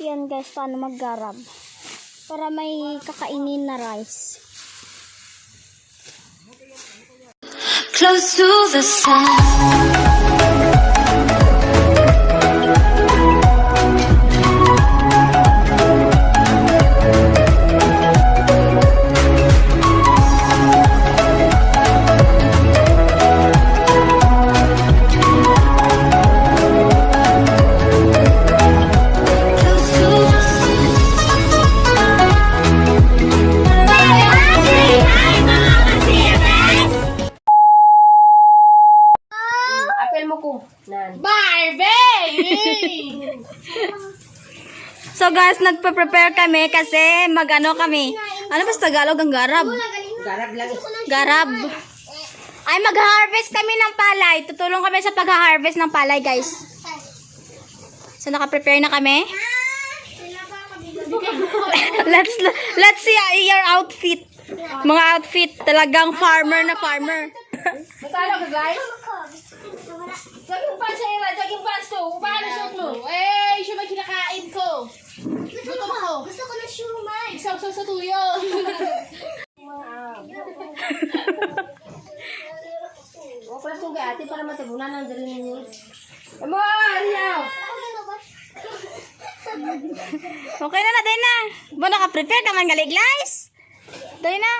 Yan guys, paano maggarab. Para may kakainin na rice. Close to the sun. So guys, nagpe-prepare kami kasi mag-ano kami. Ano ba sa Tagalog ang garab? Garab lang. Garab. Ay, mag-harvest kami ng palay. Tutulong kami sa pag-harvest ng palay, guys. So naka-prepare na kami. let's see your outfit. Mga outfit, talagang farmer na farmer. Magkano ka guys? Jogging pants sa iba, jogging pants to. Paano suot mo? Eh, siya may kinakain ko. Gutom ko. Gusto ko na shumay. Isaw-saw sa tuyo. O, pala itong gati para matabunan ng dali ninyo. Amo, ariyaw! Okay na, dahil na. Bo, naka-prepare ka man galig, guys. Dahil na.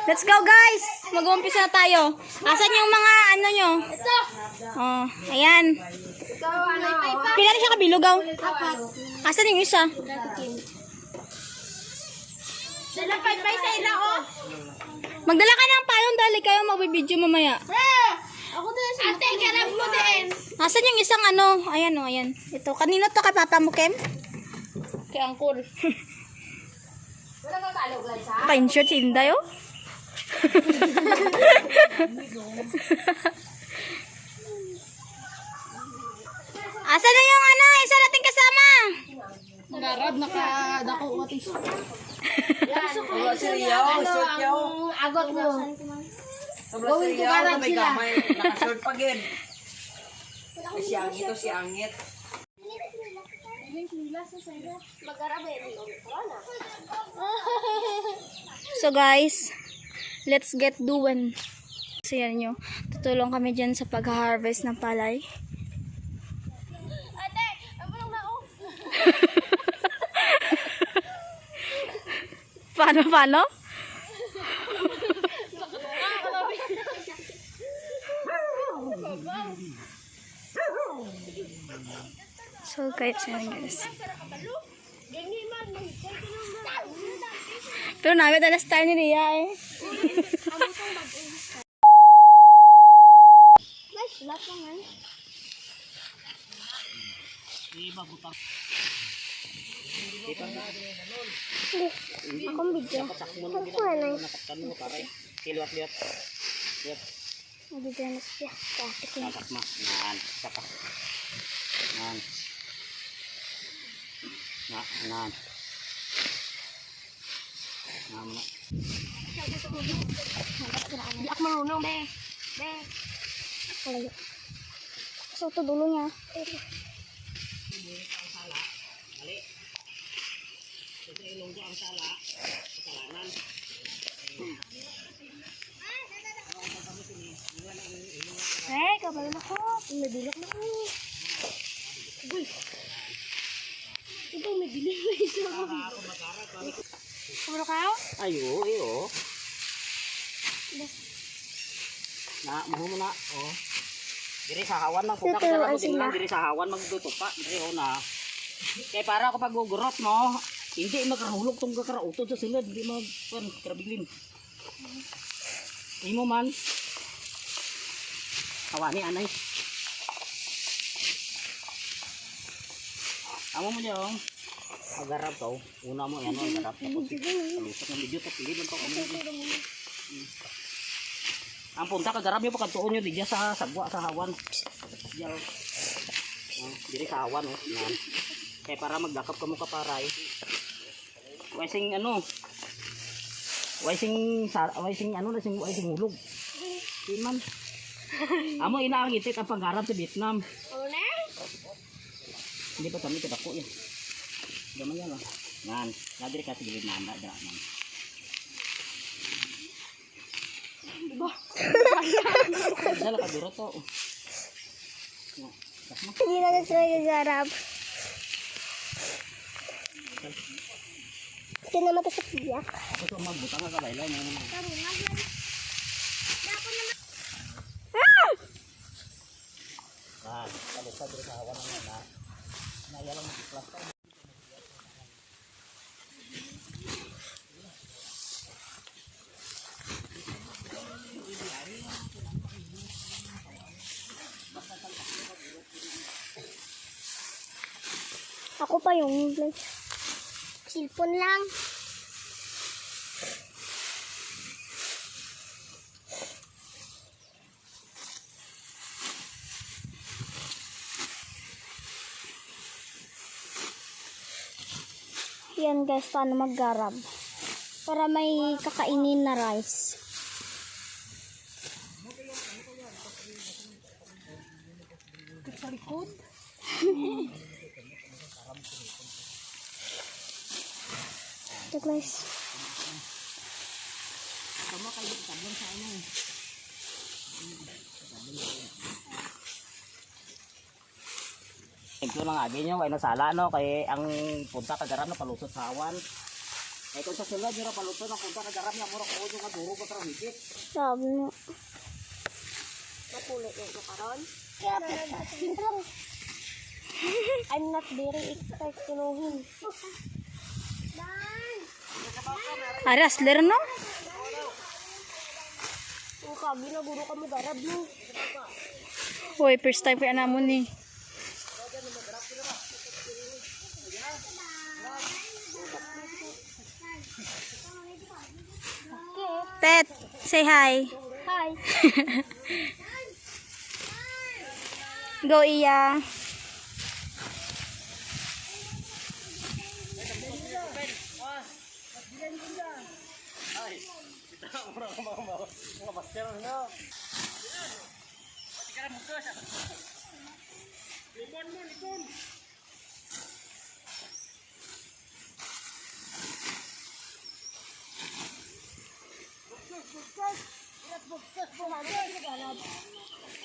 Let's go, guys. Mag-uumpisa na tayo. Asan yung mga ano nyo? Ito! Oh, ayan. Ito, ano? Pila na siya kabilugaw? Asan yung isa? Dalapay-pay sa ila, oh! Magdala ka ng payong dali kayo magbibideo mamaya. Ako din sa ate, garab mo din. Asan yung isang ano? Ayan o, ayan. Ito. Kanino to kay Papa mo, Kem? Kay Angkol. Wala kang kalog lang sa? Pa-insert si Inday, oh. Asan na yung ano? Isa nating kasama. Garab, nakadako watis. Yan. Wala si Riyaw, short yaw. Agot mo. Wala si Riyaw, na may gamay, naka-short pa gin. Si Angit o si Angit. So guys, let's get doing. So yan nyo, tutulong kami dyan sa pag-harvest ng palay. Ate, ano lang na oh? Paano? So guys, yan guys. Pero namin na style ni Ria eh. Akong video. Ako na lang. Kilwat-liwat. Nabigyan na siya. Tatak ma. Nan. Tatak. Nan. Nan. Nan. Di ako marunong, be. Kalayo. So, ito dulo niya. Kabalon ako. Nabilok na ako. Uy. Ito, may bilog na isa. Kabalo kayo? Ayo, iyo. Na, mo na. Oh. Diri sa hawan lang puta ka mo din lang diri sa hawan magdutupa diri ho na. Kay para ako pag gugurot mo, hindi makarahulog tong kakarauto sa silid, hindi mag karabilin. Imo man. Hawani anay. Amo mo jong. Agarap to. Una mo yan, agarap tapos. Lusok ng video to pilid lang to. Ang punta ka garab yo pagtuon nyo diya sa sagwa sa hawan. Diya. Diri sa hawan oh. Yan. Kaya para magdakap ka mo kaparay. Waising ano? Waising ano na sing hulog. Di man. Amo inaangitit ang panggarap sa Vietnam. Una? Hindi pa kami kadako yan. Gaman yan lang. Yan. Nadiri ka sige na anda dra man. Dala ka duro to. Hindi na nagsagarap. Ito naman ito sa piyak. Ako to magbutang ka baila mo naman. Yan. Kalau sa diri sa hawan na. Naya lang mag-plaster. Ako pa yung cellphone lang. Yan guys, paano maggarab para may kakainin na rice. Sa likod. Ito guys. Ito lang agi nyo, ay nasala no, kay ang punta kagaram na palusot sa awan. Kaya kung sa sulod nyo na palusot ang punta kagaram na mura ko yung kaduro ko tarang higit. Sabi mo. Mapulit yung karon. I'm not very excited to know him. Arasler no? Ang kagi na guro ka mo garab mo. Hoy, first time kaya namon ni. Pet, say hi. Hi. Go Iya.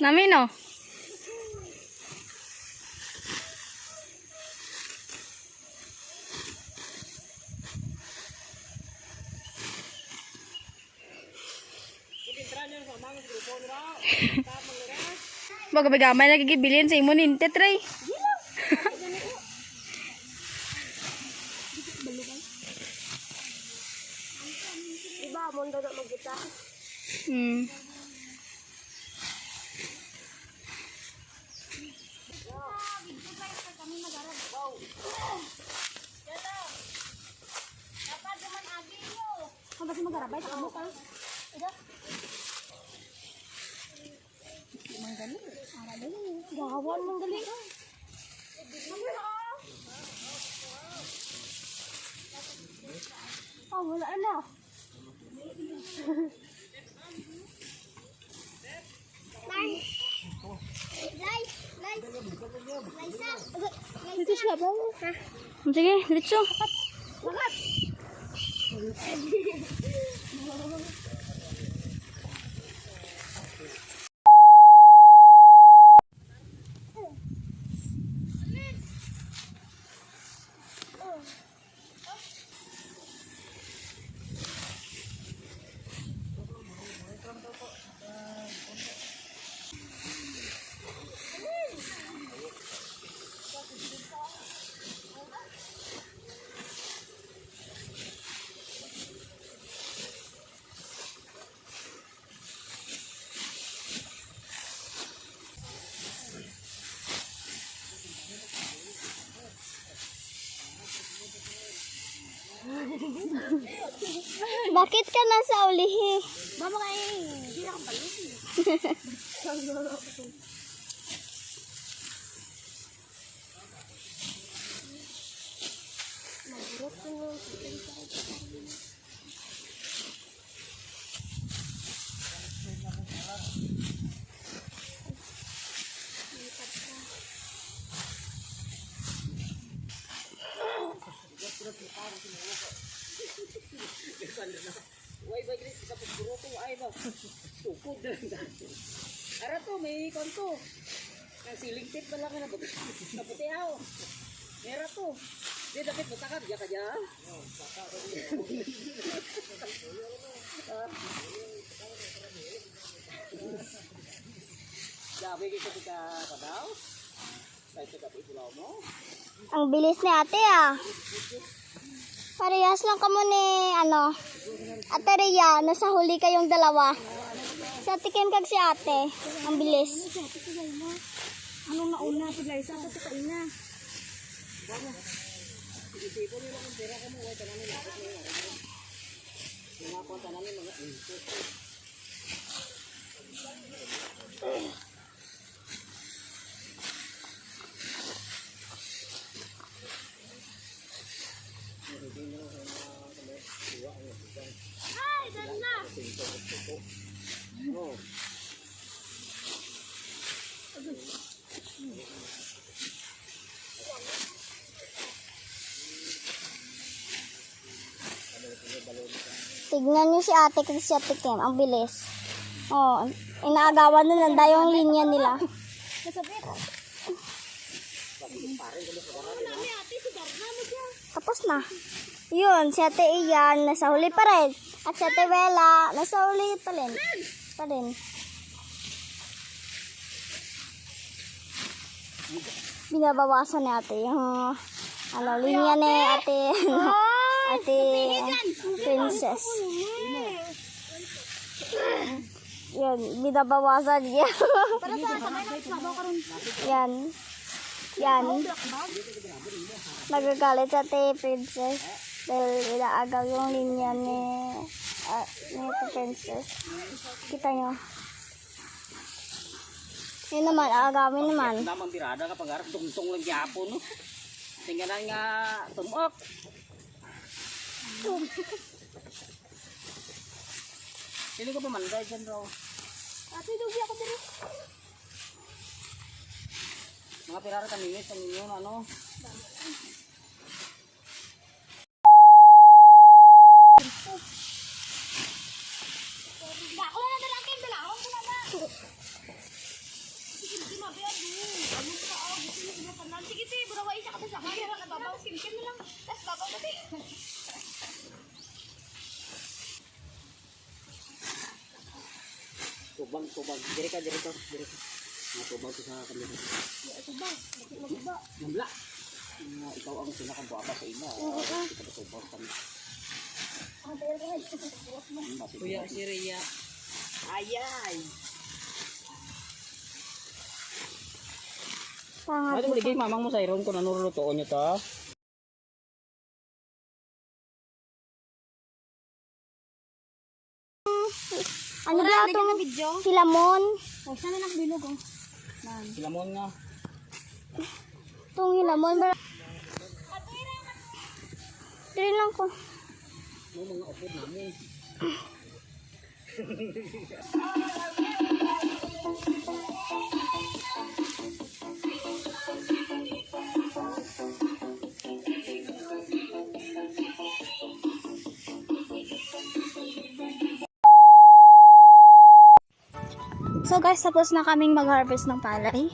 Nami no? Baga bagamay nagigibilin sa imo ninte tray. Iba mo na magita. Hmm. Kasi magarabay sa kamot ah. Gawan mong gali. Oh, wala na. Dito siya ba? Sige, dito. Bakit ka nasa ulihi? Mama kay, hindi na akong balik. Ukod na lang. Ara to, may konto. Ang ceiling tip pala ka na naputi ako. Mera to. Di dapat butakan, diya ka diya. Sabi kita kita padaw. Kahit sa gabi pulaw mo. Ang bilis ni ate ah. Parehas lang kamo ni Ate Rhea, nasa huli kayong dalawa. Sa tikim kag si ate. Ang bilis. Anong nauna si Liza? Ito pa ina. Tignan niyo si ate kag si ate Kim. Ang bilis. Oh, inaagawan na lang yung linya nila. Tapos na. Yun, si ate Ian, nasa huli pa rin. At si ate Wela, nasa huli pa rin. Binabawasan ni ate yung linya ni ate, ate Princess. Yan, binabawasan niya. Yan. Nagagalit sa ate Princess dahil inaagaw yung linya ni ate Princess. Kita nyo. Yun naman, aagawin naman. Namang birada kapag harap tungtong lang yapon, no? Tingnan nga tumok. Sino ka pamanday dyan raw? Ate, dugi ako dito. Mga pirara kamingit ang inyo, ano? Dako na lang akin, dalawang ko na na. Sige, hindi mabiyad mo. Ano ka ako, gusto mo panan. Sige, burawa isa ka sa kanya. Nababaw, simkin na lang. Tapos babaw na din. Tubang. Diri ka. Mga tubang ko sa kanila. Tubang, bakit maguba? Nambla. Ikaw ang sinakabuaba sa ina. Kita ba tubang kami? Kuya si Rhea. Ayay. Ano mo ligay mamang mo sa iron kung ano lutoon nyo to? Ano ba itong hilamon? Oh, sana lang bilog oh. Lamon nga. Itong hilamon. Dili lang ko. May mga upod namin. So guys, tapos na kaming mag-harvest ng palay.